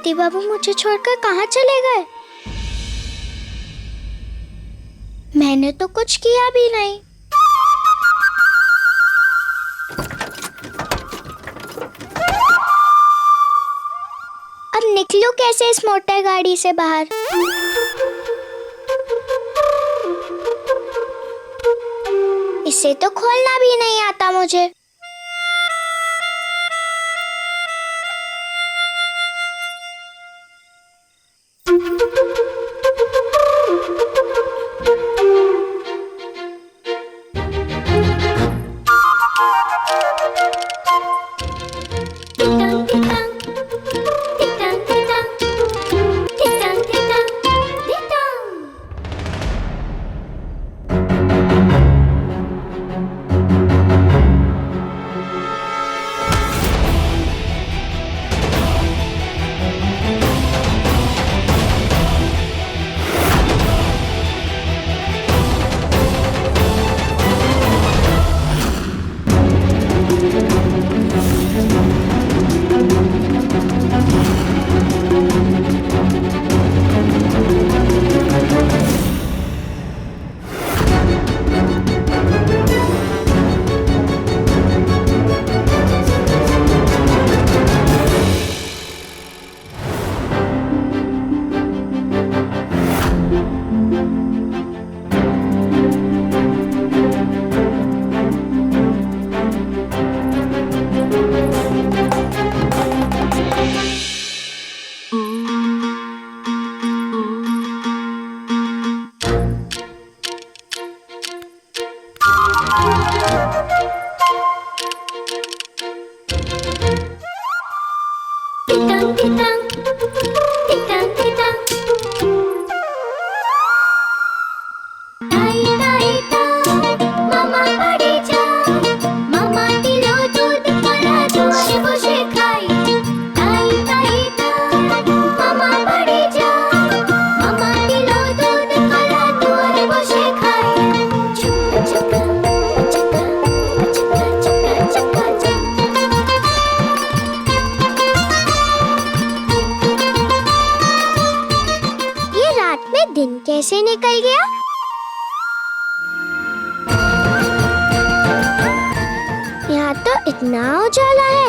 पति बाबू मुझे छोड़कर कहाँ चले गए? मैंने तो कुछ किया भी नहीं। अब निकलूं कैसे इस मोटर गाड़ी से बाहर? इसे तो खोलना भी नहीं आता मुझे। दिन कैसे निकल गया? यहाँ तो इतना उजाला है,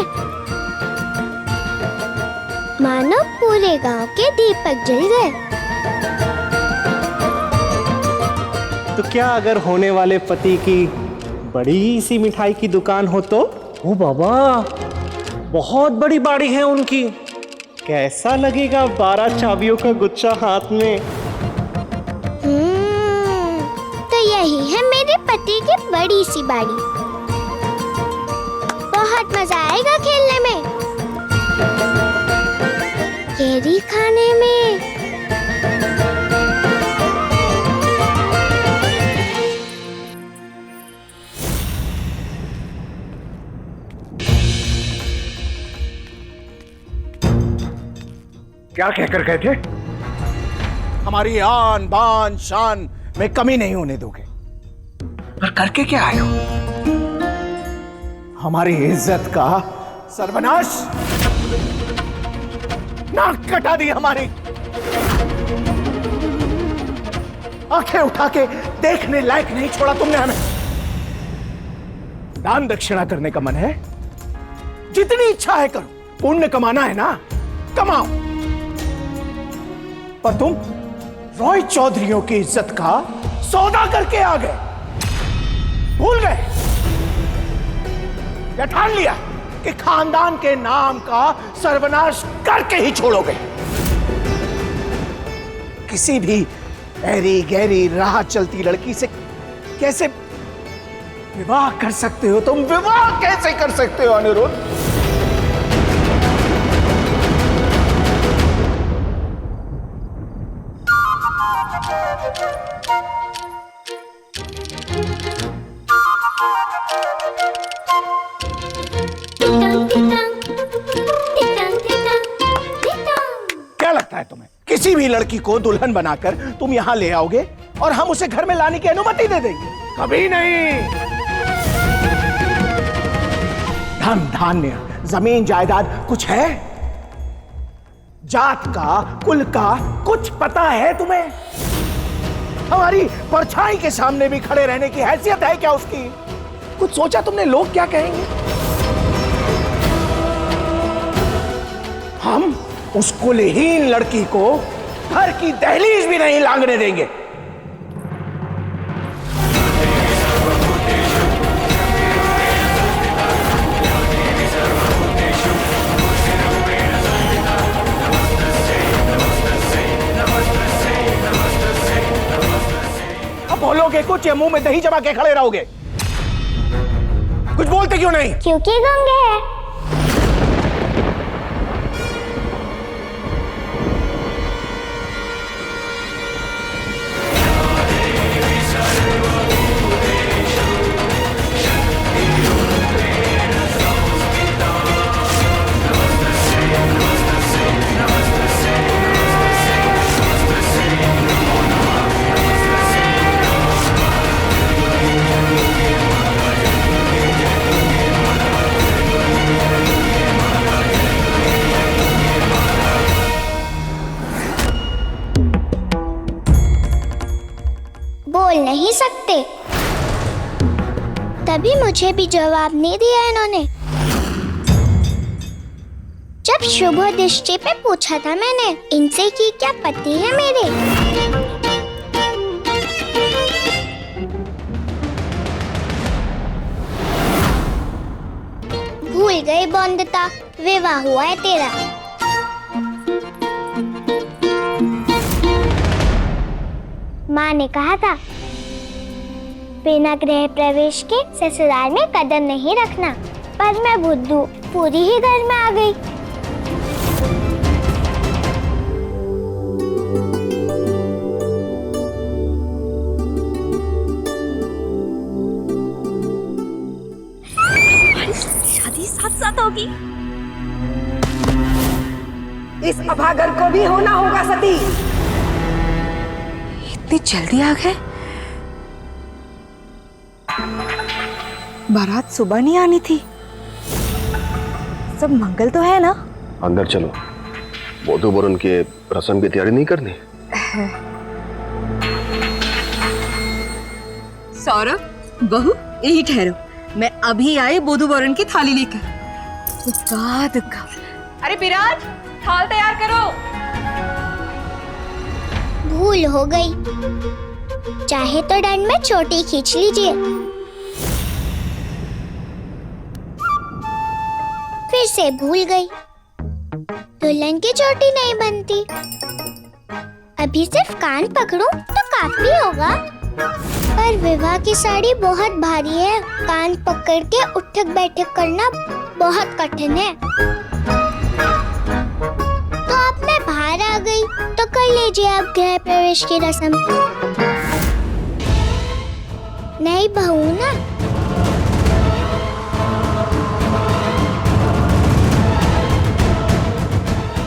मानो पूरे गांव के दीपक जल गए। तो क्या अगर होने वाले पति की बड़ी सी मिठाई की दुकान हो तो? ओ बाबा, बहुत बड़ी बाड़ी है उनकी। कैसा लगेगा 12 चाबियों का गुच्छा हाथ में? तो यही है मेरे पति की बड़ी सी बाड़ी। बहुत मजा आएगा खेलने में, कैरी खाने में। क्या कहकर गए थे? हमारी आन बान शान में कमी नहीं होने दोगे। पर करके क्या आए हो? हमारी इज्जत का सर्वनाश, नाक कटा दी हमारी। आंखें उठा के देखने लायक नहीं छोड़ा तुमने हमें। दान दक्षिणा करने का मन है, जितनी इच्छा है करो। पुण्य कमाना है ना, कमाओ। पर तुम रॉय चौधरियों की इज्जत का सौदा करके आ गए। भूल गए या ठान लिया कि खानदान के नाम का सर्वनाश करके ही छोड़ोगे? किसी भी ऐरी गहरी राह चलती लड़की से कैसे विवाह कर सकते हो तुम? विवाह कैसे कर सकते हो अनिरुद्ध? क्या लगता है तुम्हें किसी भी लड़की को दुल्हन बनाकर तुम यहां ले आओगे और हम उसे घर में लाने की अनुमति दे देंगे? कभी नहीं। धन धान्य जमीन जायदाद कुछ है? जात का, कुल का कुछ पता है तुम्हें? हमारी परछाई के सामने भी खड़े रहने की हैसियत है क्या उसकी? कुछ सोचा तुमने लोग क्या कहेंगे? हम उस कुलहीन लड़की को घर की दहलीज भी नहीं लांघने देंगे। अब बोलोगे कुछ या मुंह में दही जमा के खड़े रहोगे? कुछ बोलते क्यों नहीं? क्योंकि गंगे है। बोल नहीं सकते, तभी मुझे भी जवाब नहीं दिया इन्होंने। जब शुभ दृष्टि पे पूछा था मैंने इनसे कि क्या पति है मेरे, भूल गई बंधता, विवाह हुआ है तेरा। माँ ने कहा था बिना गृह प्रवेश के ससुराल में कदम नहीं रखना, पर मैं बुद्धू पूरी ही घर में आ गई। शादी साथ साथ होगी। इस अभागर को भी होना होगा सती। इतनी जल्दी आ गए? बारात सुबह नहीं आनी थी। सब मंगल तो है ना? अंदर चलो, बोधू वरुण के रस्म की तैयारी नहीं करनी? सौरभ, बहू यही ठहरो, मैं अभी आई बोधू वरुण की थाली लेकर। दुग्गा दुग्गा। अरे विराज, थाल तैयार करो। भूल हो गई, चाहे तो दंड में चोटी खींच लीजिए। फिर से भूल गई, दुल्हन की चोटी नहीं बनती। अभी सिर्फ कान पकड़ूं तो काफी होगा, पर विवाह की साड़ी बहुत भारी है, कान पकड़ के उठक बैठक करना बहुत कठिन है। तो अब मैं बाहर आ गई तो कर लीजिए आप गृह प्रवेश की रस्म। नहीं बहू ना।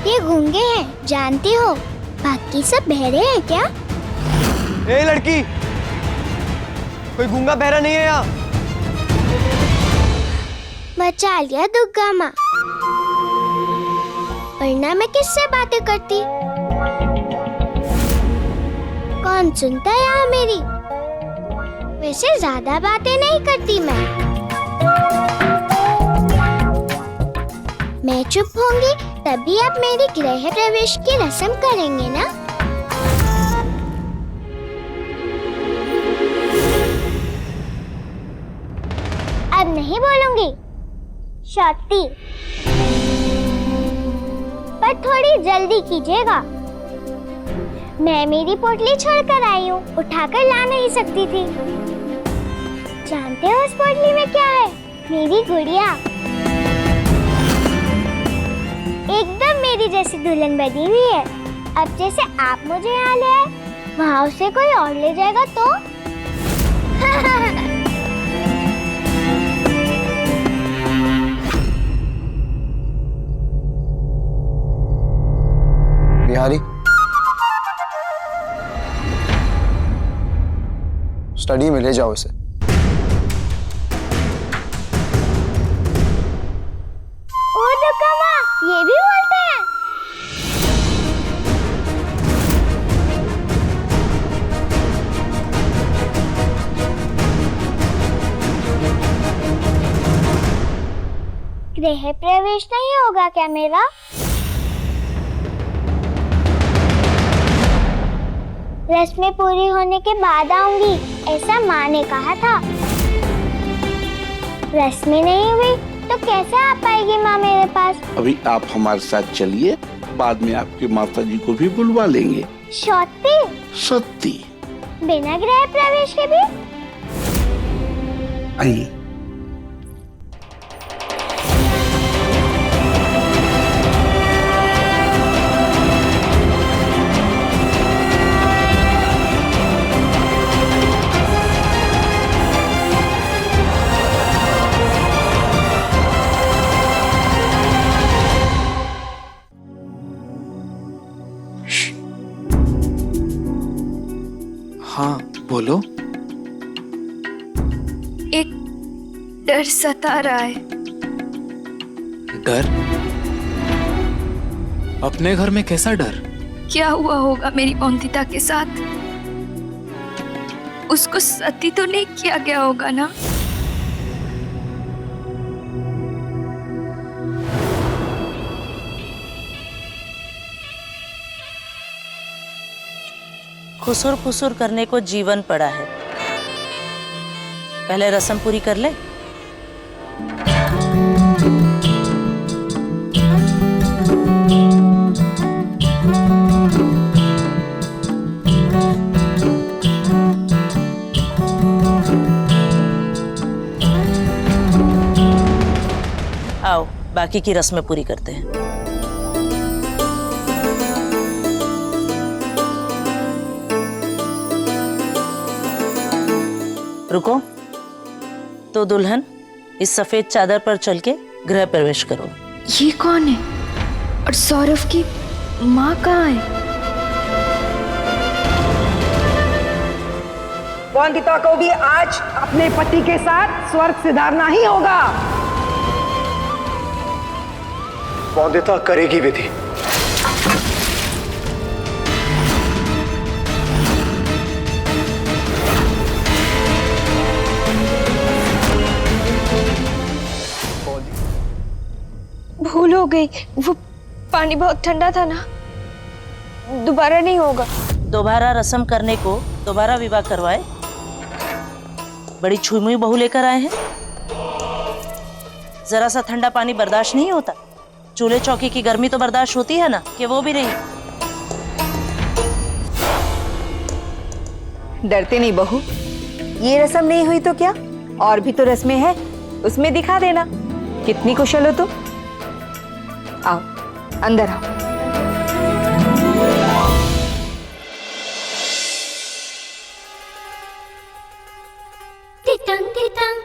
ये गूंगे हैं, जानती हो, बाकी सब बहरे हैं क्या? ए लड़की, कोई गूंगा बहरा नहीं है यहाँ। बचा लिया दुर्गा माँ, वरना मैं किससे बातें करती? कौन सुनता है यहाँ मेरी? वैसे ज्यादा बातें नहीं करती मैं चुप होंगी तभी आप मेरी गृह प्रवेश की रस्म करेंगे ना? अब नहीं बोलूंगी, शर्ती, पर थोड़ी जल्दी कीजिएगा। मैं मेरी पोटली छोड़कर आई हूँ, उठाकर ला नहीं सकती थी। जानते हो उस पोटली में क्या है? मेरी गुड़िया, एकदम मेरी जैसी दुल्हन बनी हुई है। अब जैसे आप मुझे यहाँ ले आए, वहाँ उसे कोई और ले जाएगा तो? बिहारी, स्टडी में ले जाओ इसे। ओ दुर्गा माँ, ये भी बोलते हैं? गृह प्रवेश नहीं होगा क्या मेरा? रस्में पूरी होने के बाद आऊंगी, ऐसा माँ ने कहा था। रस्में नहीं हुई तो कैसे आ पाएगी माँ मेरे पास? अभी आप हमारे साथ चलिए, बाद में आपकी माता जी को भी बुलवा लेंगे। सत्ती? सत्ती। बिना गृह प्रवेश के भी? आइए। हाँ बोलो। एक डर सता रहा है। डर? अपने घर में कैसा डर? क्या हुआ होगा मेरी औंदिता के साथ? उसको सती तो नहीं किया गया होगा ना? खुसुर फुसुर करने को जीवन पड़ा है, पहले रस्म पूरी कर ले। आओ बाकी की रस्में पूरी करते हैं। रुको, तो दुल्हन इस सफेद चादर पर चल के गृह प्रवेश करो। ये कौन है? और सौरभ की माँ कहाँ है? वंदिता को भी आज अपने पति के साथ स्वर्ग सिधारना ही होगा। वंदिता करेगी विधि। भूल हो गई, वो पानी बहुत ठंडा था ना, दोबारा नहीं होगा। दोबारा रस्म करने को दोबारा विवाह करवाए? बड़ी छुई बहू लेकर आए हैं। जरा सा ठंडा पानी बर्दाश्त नहीं होता? चूल्हे चौकी की गर्मी तो बर्दाश्त होती है ना, कि वो भी नहीं? डरते नहीं बहू, ये रस्म नहीं हुई तो क्या, और भी तो रस्में हैं, उसमें दिखा देना कितनी कुशल हो तुम। आओ अंदर आओ। तितंग तितंग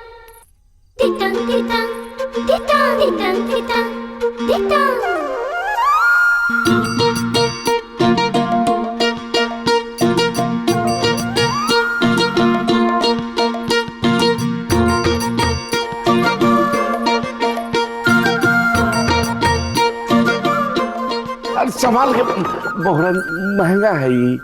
तितंग तितंग तितंग तितंग तितंग तितंग। संभाल के, बहुत महंगा है ये।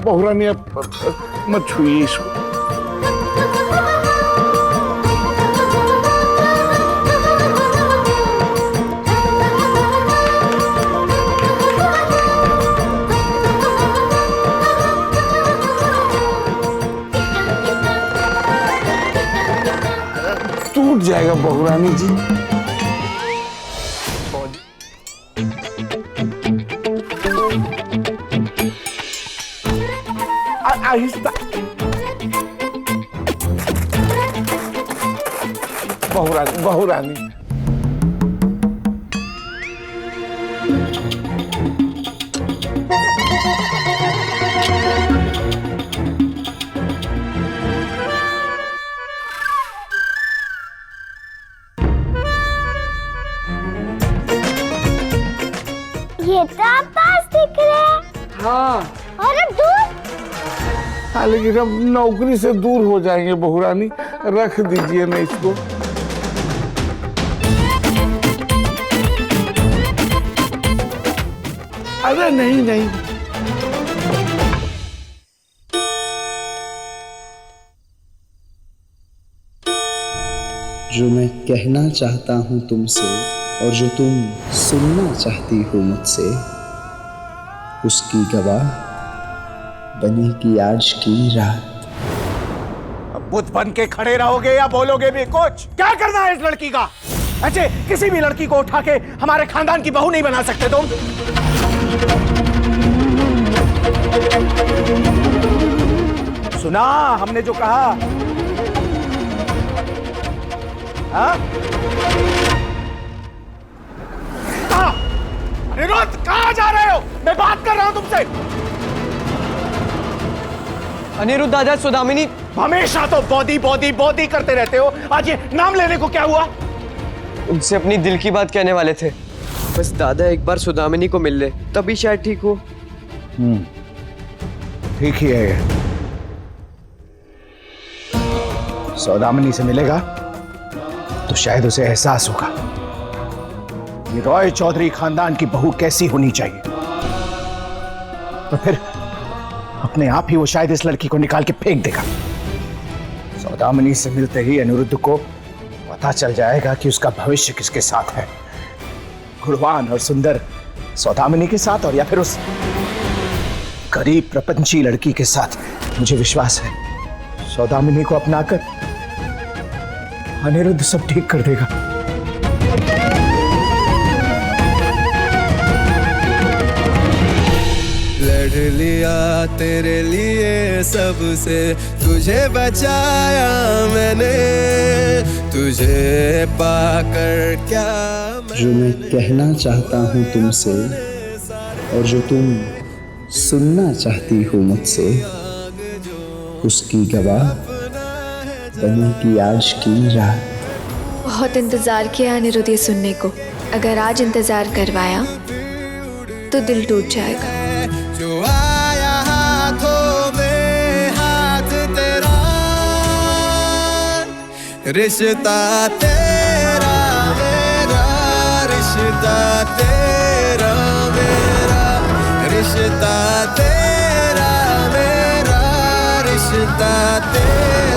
बहुरानी मत छुइए इसको। टूट जाएगा बहुरानी जी। आहिस्ता। बहुरानी बहुरानी ये तो आप पास दिख रहे हैं। हाँ और अब दूर? हाँ, लेकिन अब नौकरी से दूर हो जाएंगे बहुरानी, रख दीजिए ना इसको। अरे नहीं नहीं, जो मैं कहना चाहता हूँ तुमसे और जो तुम सुनना चाहती हो मुझसे, उसकी गवाह बनेगी आज की रात। अब बुद्ध बन के खड़े रहोगे या बोलोगे भी कुछ? क्या करना है इस लड़की का? ऐसे किसी भी लड़की को उठा के हमारे खानदान की बहू नहीं बना सकते तुम। सुना हमने जो कहा? हाँ? अनिरुद्ध, कहां जा रहे हो? मैं बात कर रहा हूं तुमसे। अनिरुद्ध दादा, सुदामिनी। हमेशा तो बॉडी बॉडी बॉडी करते रहते हो, आज ये नाम लेने को क्या हुआ? उनसे अपनी दिल की बात कहने वाले थे। बस दादा एक बार सुदामिनी को मिल ले, तभी शायद ठीक हो। ठीक ही है। सौदामिनी से मिलेगा तो शायद उसे एहसास होगा ये रॉय चौधरी खानदान की बहू कैसी होनी चाहिए। तो फिर अपने आप ही वो शायद इस लड़की को निकाल के फेंक देगा। सौदामिनी से मिलते ही अनिरुद्ध को पता चल जाएगा कि उसका भविष्य किसके साथ है, गुणवान और सुंदर सौदामिनी के साथ, और या फिर उस गरीब प्रपंची लड़की के साथ। मुझे विश्वास है सौदामिनी को अपनाकर अनिरुद्ध सब ठीक कर देगा। लड़ लिया तेरे लिए सबसे, तुझे बचाया मैंने, तुझे पाकर क्या जो मैं कहना चाहता हूँ तुमसे और जो तुम सुनना चाहती हो मुझसे, उसकी गवाह बनेगी आज की रात। बहुत इंतजार किया अनिरुद्ध ये सुनने को। अगर आज इंतजार करवाया तो दिल टूट जाएगा। जो आया हाथों में हाथ तेरा, रिश्ता तेरा मेरा, रिश्ता तेरा मेरा, रिश्ता तेरा मेरा, रिश्ता तेरा